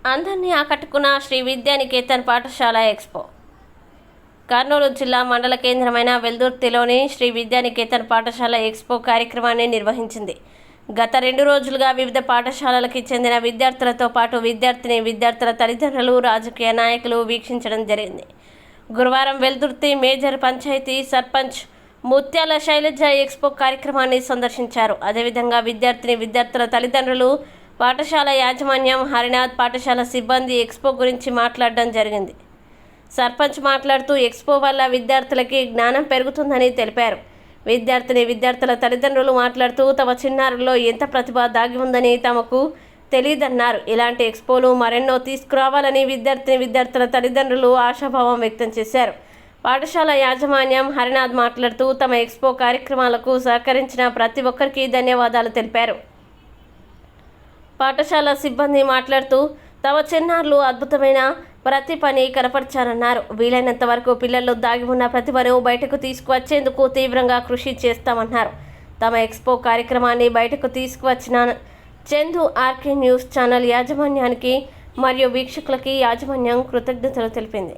అందరినీ ఆకట్టుకున్న శ్రీ విద్యానికేతన్ పాఠశాల ఎక్స్పో. కర్నూలు జిల్లా మండల కేంద్రమైన వెల్దుర్తిలోని శ్రీ విద్యానికేతన్ పాఠశాల ఎక్స్పో కార్యక్రమాన్ని నిర్వహించింది. గత 2 రోజులుగా వివిధ పాఠశాలలకి చెందిన విద్యార్థులతో పాటు విద్యార్థుల తల్లిదండ్రులు, రాజకీయ నాయకులు వీక్షించడం జరిగింది. గురువారం వెల్దుర్తి మేజర్ పంచాయతీ సర్పంచ్ ముత్యాల శైలజ ఎక్స్పో కార్యక్రమాన్ని సందర్శించారు. అదేవిధంగా విద్యార్థుల తల్లిదండ్రులు, పాఠశాల యాజమాన్యం, హరినాథ్ పాఠశాల సిబ్బంది ఎక్స్పో గురించి మాట్లాడడం జరిగింది. సర్పంచ్ మాట్లాడుతూ ఎక్స్పో వల్ల విద్యార్థులకి జ్ఞానం పెరుగుతుందని తెలిపారు. విద్యార్థుల తల్లిదండ్రులు మాట్లాడుతూ తమ చిన్నారుల్లో ఎంత ప్రతిభ దాగి ఉందని తమకు తెలియదన్నారు. ఇలాంటి ఎక్స్పోలు మరెన్నో తీసుకురావాలని విద్యార్థుల తల్లిదండ్రులు ఆశాభావం వ్యక్తం చేశారు. పాఠశాల యాజమాన్యం హరినాథ్ మాట్లాడుతూ తమ ఎక్స్పో కార్యక్రమాలకు సహకరించిన ప్రతి ఒక్కరికి ధన్యవాదాలు తెలిపారు. పాఠశాల సిబ్బంది మాట్లాడుతూ తమ చిన్నారులు అద్భుతమైన ప్రతిభని కనపరిచారన్నారు. వీలైనంత వరకు పిల్లల్లో దాగి ఉన్న ప్రతిభను బయటకు తీసుకువచ్చేందుకు తీవ్రంగా కృషి చేస్తామన్నారు. తమ ఎక్స్పో కార్యక్రమాన్ని బయటకు తీసుకువచ్చిన చందు ఆర్కే న్యూస్ ఛానల్ యాజమాన్యానికి మరియు వీక్షకులకి యాజమాన్యం కృతజ్ఞతలు తెలిపింది.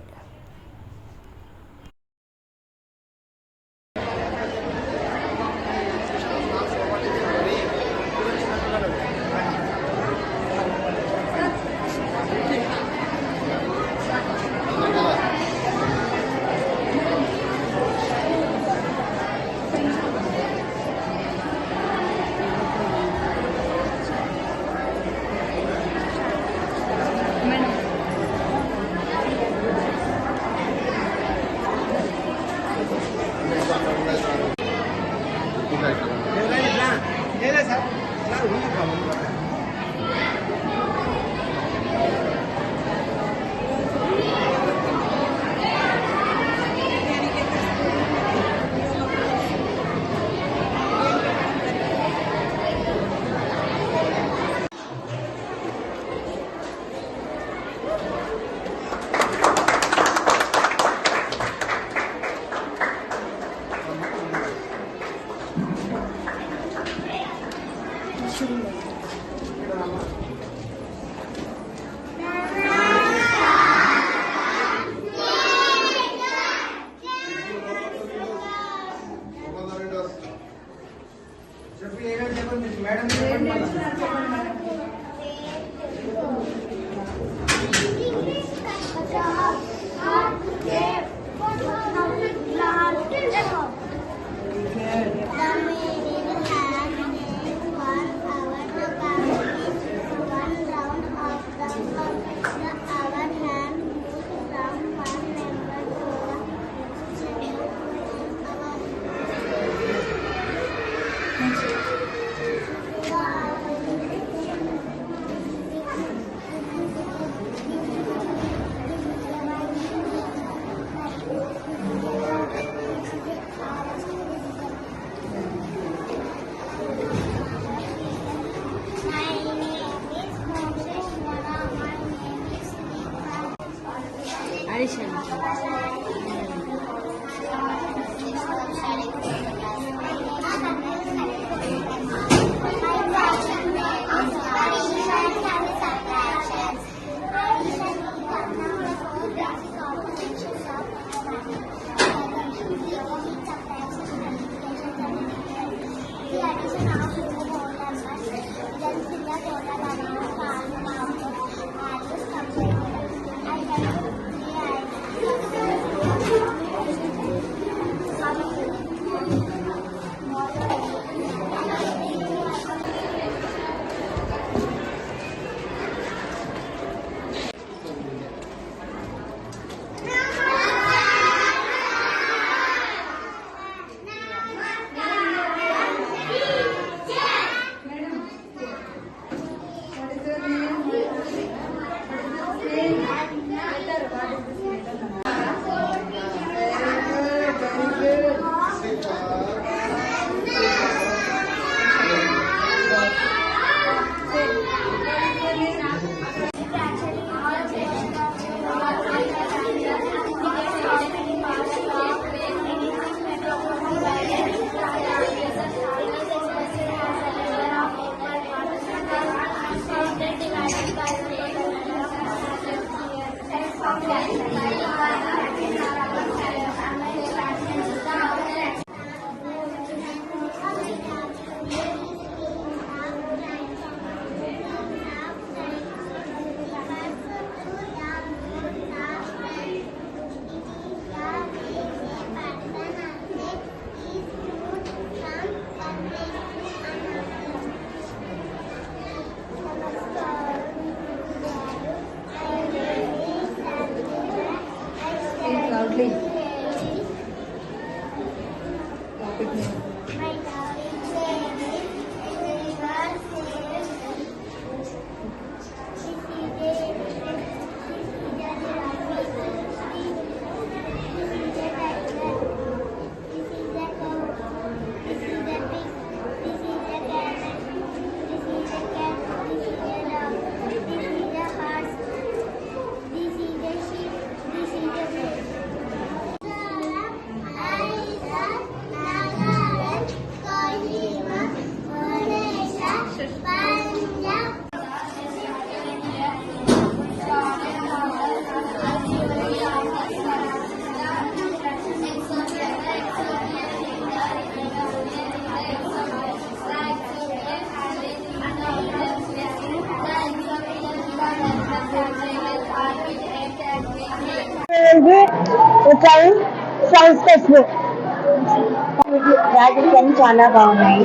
చాలా బాగున్నాయి.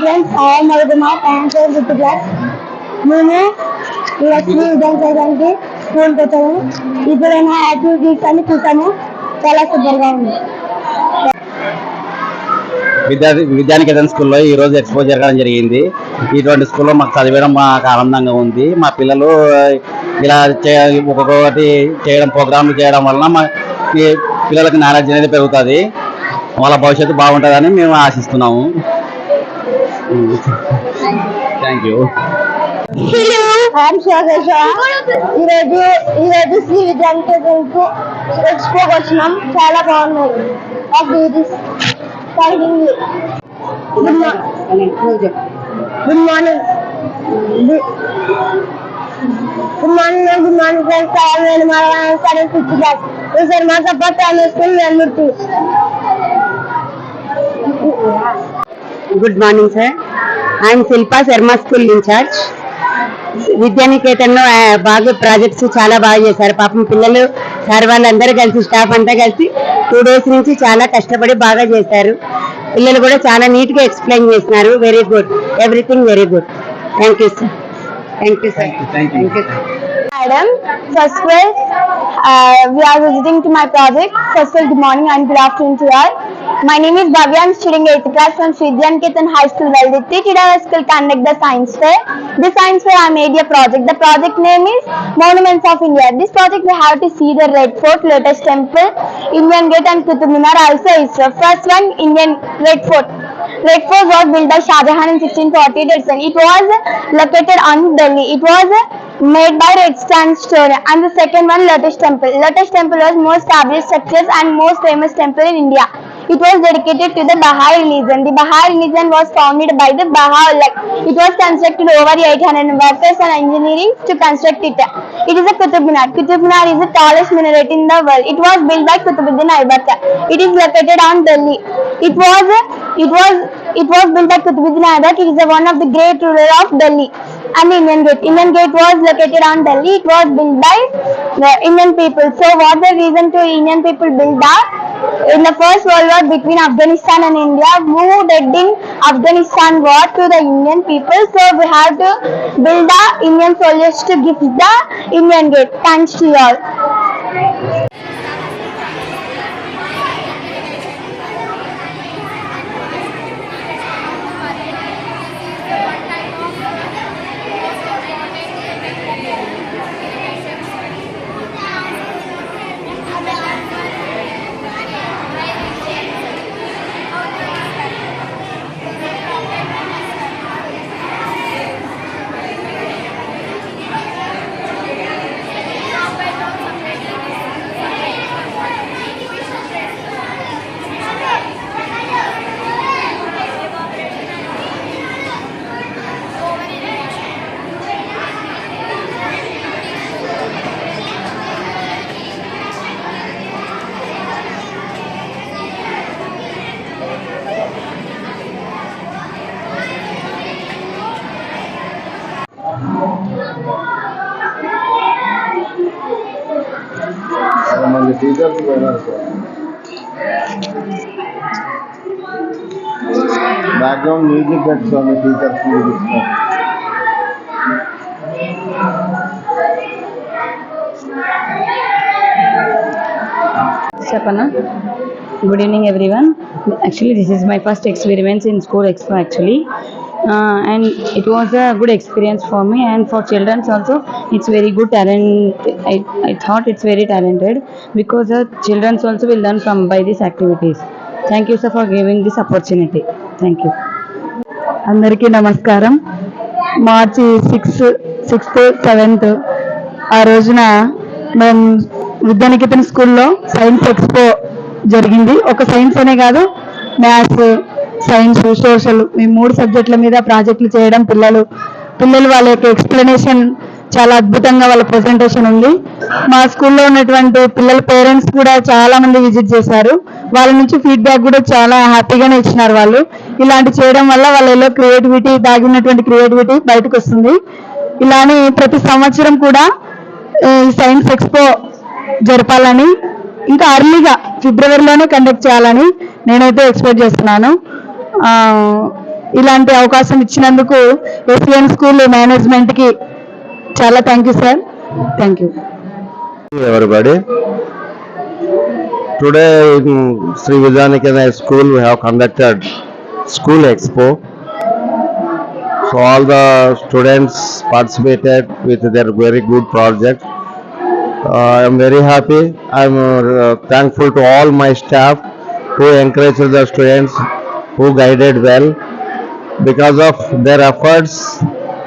ఫ్రెండ్స్ మేము లక్ష్మీ విద్యానికి స్కూల్కి వచ్చాము. ఇప్పుడైనా యాక్టివిటీస్ అని చూసాము. చాలా సూపర్గా ఉంది. విద్యానికేతన్ స్కూల్లో ఈ రోజు ఎక్స్పో జరగడం జరిగింది. ఇటువంటి స్కూల్లో మాకు చదివడం మాకు ఆనందంగా ఉంది. మా పిల్లలు ఇలా ఒక్కొక్కటి చేయడం, ప్రోగ్రాంలు చేయడం వలన మా పిల్లలకు నాలెడ్జ్ అనేది పెరుగుతుంది. వాళ్ళ భవిష్యత్తు బాగుంటుందని మేము ఆశిస్తున్నాము. Thank you. ఈరోజు శ్రీ విద్యానికేతన్ ఎక్స్పోకి వచ్చినాం. చాలా బాగున్నాయి activities. Good morning. Good morning friends. నేను సరే 6th class. సార్ మా support school Vellurthi. Good morning sir. I'm Shilpa, Sharma school incharge. Vidyaniketan లో బాగా ప్రాజెక్ట్స్ చాలా బాగా చేశారు. పాపం పిల్లలు సార్ వాళ్ళందరూ కలిసి, స్టాఫ్ అంతా కలిసి 2 days నుంచి చాలా కష్టపడి బాగా చేశారు. పిల్లలు కూడా చాలా నీట్ గా ఎక్స్ప్లెయిన్ చేస్తున్నారు. Very good, everything very good. Thank you sir. Thank you sir. Thank you sir. Madam, first of all, we are visiting to my project. First of all, good morning and good afternoon to all. My name is Bhavya. I am studying 8th class from Sri Vidyanikethan High School, Veldutti. Today I will conduct the science fair. This science fair I made a project. The project name is Monuments of India. This project we have to see the Red Fort, Lotus Temple, Indian Gate and Qutub Minar also is. First one, Indian Red Fort. Red Fort was built by Shah Jahan in 1648. It was located on Delhi. It was made by red sandstone. And the second one, Lotus Temple. Lotus Temple was most established structures and most famous temple in India. It was dedicated to the Baha'i religion. The Baha'i religion was founded by the Baha'u'llah. It was constructed over 800 workers and engineering to construct it. It is a Qutub Minar. Qutub Minar is the tallest minaret in the world. It was built by Qutbuddin Aibak. It is located on Delhi. It was built by Qutbuddin Aibak. It is one of the great ruler of Delhi. And Indian Gate. Indian Gate was located on Delhi. It was built by the Indian people. So what the reason to Indian people build that? In the First World War between Afghanistan and India, who did in Afghanistan war to the Indian people. So we have to build the Indian soldiers to give the Indian Gate. Thanks to you all. Teachers background music పెట్టుకోండి. Teachers music Sapana. Good evening, everyone. Actually, this is my first experience in school expo actually, and it was a good experience for me and for children also. It's very good talent. I thought it's very talented because the children also will learn from by these activities. Thank you, sir, for giving this opportunity. Thank you. అందరికీ నమస్కారం. మార్చి 6th 7th ఆ రోజున మేము విద్యానికేతన్ స్కూల్లో science expo జరిగింది. ఒక science అనే కాదు, మ్యాథ్స్, సైన్స్, సోషల్ ఈ 3 సబ్జెక్టుల మీద ప్రాజెక్టులు చేయడం, పిల్లలు వాళ్ళ యొక్క ఎక్స్ప్లెనేషన్ చాలా అద్భుతంగా వాళ్ళ ప్రెజెంటేషన్ ఉంది. మా స్కూల్లో ఉన్నటువంటి పిల్లల పేరెంట్స్ కూడా చాలా మంది విజిట్ చేశారు. వాళ్ళ నుంచి ఫీడ్బ్యాక్ కూడా చాలా హ్యాపీగానే ఇచ్చినారు. వాళ్ళు ఇలాంటి చేయడం వల్ల వాళ్ళలో క్రియేటివిటీ, దాగినటువంటి క్రియేటివిటీ బయటకు వస్తుంది. ఇలానే ప్రతి సంవత్సరం కూడా సైన్స్ ఎక్స్పో జరపాలని, ఇంకా అర్లీగా ఫిబ్రవరిలోనే కండక్ట్ చేయాలని నేనైతే ఎక్స్పెక్ట్ చేస్తున్నాను. ఇలాంటి అవకాశం ఇచ్చినందుకు ఎస్విఎన్ స్కూల్ మేనేజ్మెంట్కి చాలా thank you sir. Thank you. Everybody, today in Sri Vidyanikethan School we have conducted School Expo. So all the students participated with their very good project. I am very happy. I am thankful to all my staff who encouraged the students, who guided well. Because of their efforts,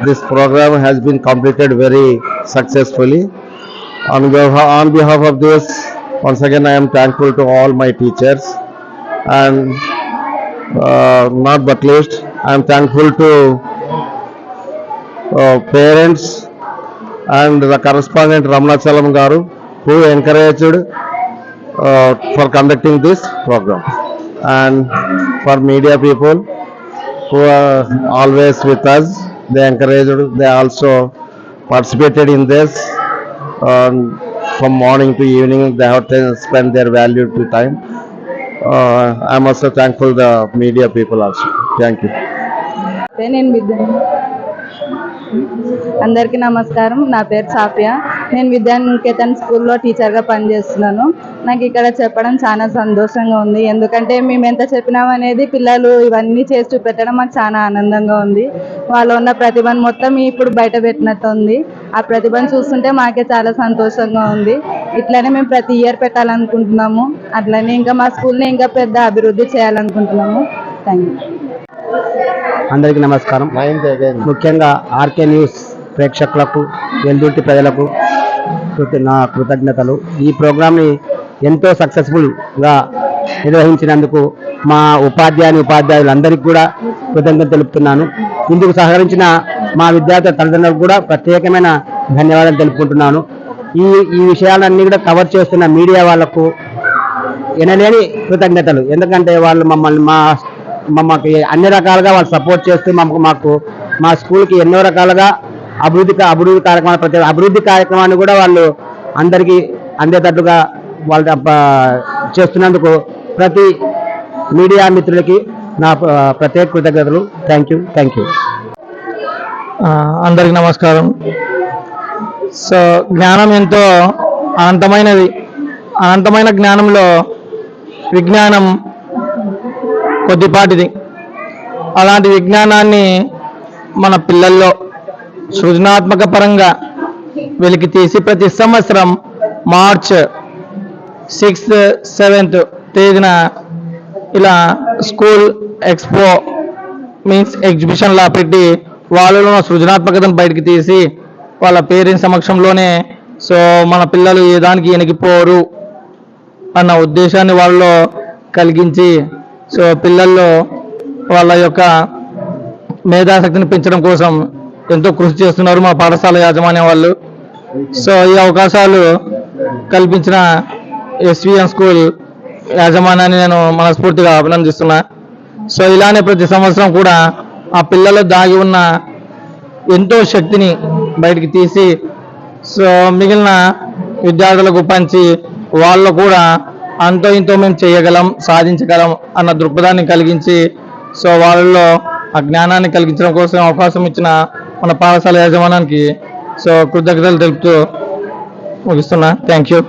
this program has been completed very successfully. On behalf of this, once again I am thankful to all my teachers, and not but least I am thankful to parents and the correspondent Ramanachalam Garu, who encouraged for conducting this program, and for media people who are always with us. They encouraged, they also participated in this. From morning to evening they have spent their valuable time. I am also thankful the media people also. Thank you. అందరికీ నమస్కారం. నా పేరు సాఫియా. నేను విద్యానికేతన్ స్కూల్లో టీచర్గా పనిచేస్తున్నాను. నాకు ఇక్కడ చెప్పడం చాలా సంతోషంగా ఉంది. ఎందుకంటే మేము ఎంత చెప్పినామనేది పిల్లలు ఇవన్నీ చేసి చూపెట్టడం మాకు చాలా ఆనందంగా ఉంది. వాళ్ళు ఉన్న ప్రతిభను మొత్తం ఇప్పుడు బయట పెట్టినట్టు ఉంది. ఆ ప్రతిభను చూస్తుంటే మాకే చాలా సంతోషంగా ఉంది. ఇట్లనే మేము ప్రతి ఇయర్ పెట్టాలనుకుంటున్నాము. అట్లనే ఇంకా మా స్కూల్ని ఇంకా పెద్ద అభివృద్ధి చేయాలనుకుంటున్నాము. Thank you. అందరికీ నమస్కారం. ముఖ్యంగా ఆర్కే న్యూస్ ప్రేక్షకులకు, వెల్దుర్తి ప్రజలకు నా కృతజ్ఞతలు. ఈ ప్రోగ్రామ్ని ఎంతో సక్సెస్ఫుల్గా నిర్వహించినందుకు మా ఉపాధ్యాయులందరికీ కూడా కృతజ్ఞత తెలుపుతున్నాను. ఇందుకు సహకరించిన మా విద్యార్థుల తల్లిదండ్రులకు కూడా ప్రత్యేకమైన ధన్యవాదాలు తెలుపుకుంటున్నాను. ఈ విషయాలన్నీ కూడా కవర్ చేస్తున్న మీడియా వాళ్లకు ఎనలేని కృతజ్ఞతలు. ఎందుకంటే వాళ్ళు మమ్మల్ని అన్ని రకాలుగా వాళ్ళు సపోర్ట్ చేస్తూ మాకు మా స్కూల్కి ఎన్నో రకాలుగా అభివృద్ధి కార్యక్రమాలు, ప్రతి అభివృద్ధి కార్యక్రమాన్ని కూడా వాళ్ళు అందరికీ అందేటట్టుగా వాళ్ళు చేస్తున్నందుకు ప్రతి మీడియా మిత్రులకి నా ప్రత్యేక కృతజ్ఞతలు. Thank you. అందరికి నమస్కారం. సో జ్ఞానం ఎంతో అనంతమైనది. అనంతమైన జ్ఞానంలో విజ్ఞానం కొద్దిపాటిది. అలాంటి విజ్ఞానాన్ని మన పిల్లల్లో సృజనాత్మక పరంగా వెలికి తీసి ప్రతి సంవత్సరం మార్చ్ 6th 7th తేదీన ఇలా స్కూల్ ఎక్స్పో మీన్స్ ఎగ్జిబిషన్లా పెట్టి వాళ్ళలో సృజనాత్మకతను బయటికి తీసి వాళ్ళ పేరెంట్స్ సమక్షంలోనే సో మన పిల్లలు ఏ దానికి వెనకిపోరు అన్న ఉద్దేశాన్ని వాళ్ళలో కలిగించి సో పిల్లల్లో వాళ్ళ యొక్క మేధాశక్తిని పెంచడం కోసం ఎంతో కృషి చేస్తున్నారు మా పాఠశాల యాజమాన్యం వాళ్ళు. సో ఈ అవకాశాలు కల్పించిన ఎస్విఎన్ స్కూల్ యాజమాన్యాన్ని నేను మనస్ఫూర్తిగా అభినందిస్తున్నా. సో ఇలానే ప్రతి సంవత్సరం కూడా ఆ పిల్లలు దాగి ఉన్న ఎంతో శక్తిని బయటికి తీసి సో మిగిలిన విద్యార్థులకు పంచి వాళ్ళు కూడా అంతో ఇంతో మేము చేయగలం, సాధించగలం అన్న దృక్పథాన్ని కలిగించి సో వాళ్ళలో ఆ జ్ఞానాన్ని కలిగించడం కోసం అవకాశం ఇచ్చిన మన పాఠశాల యాజమాన్యానికి సో కృతజ్ఞతలు తెలుపుతూ ముగిస్తున్నా. Thank you.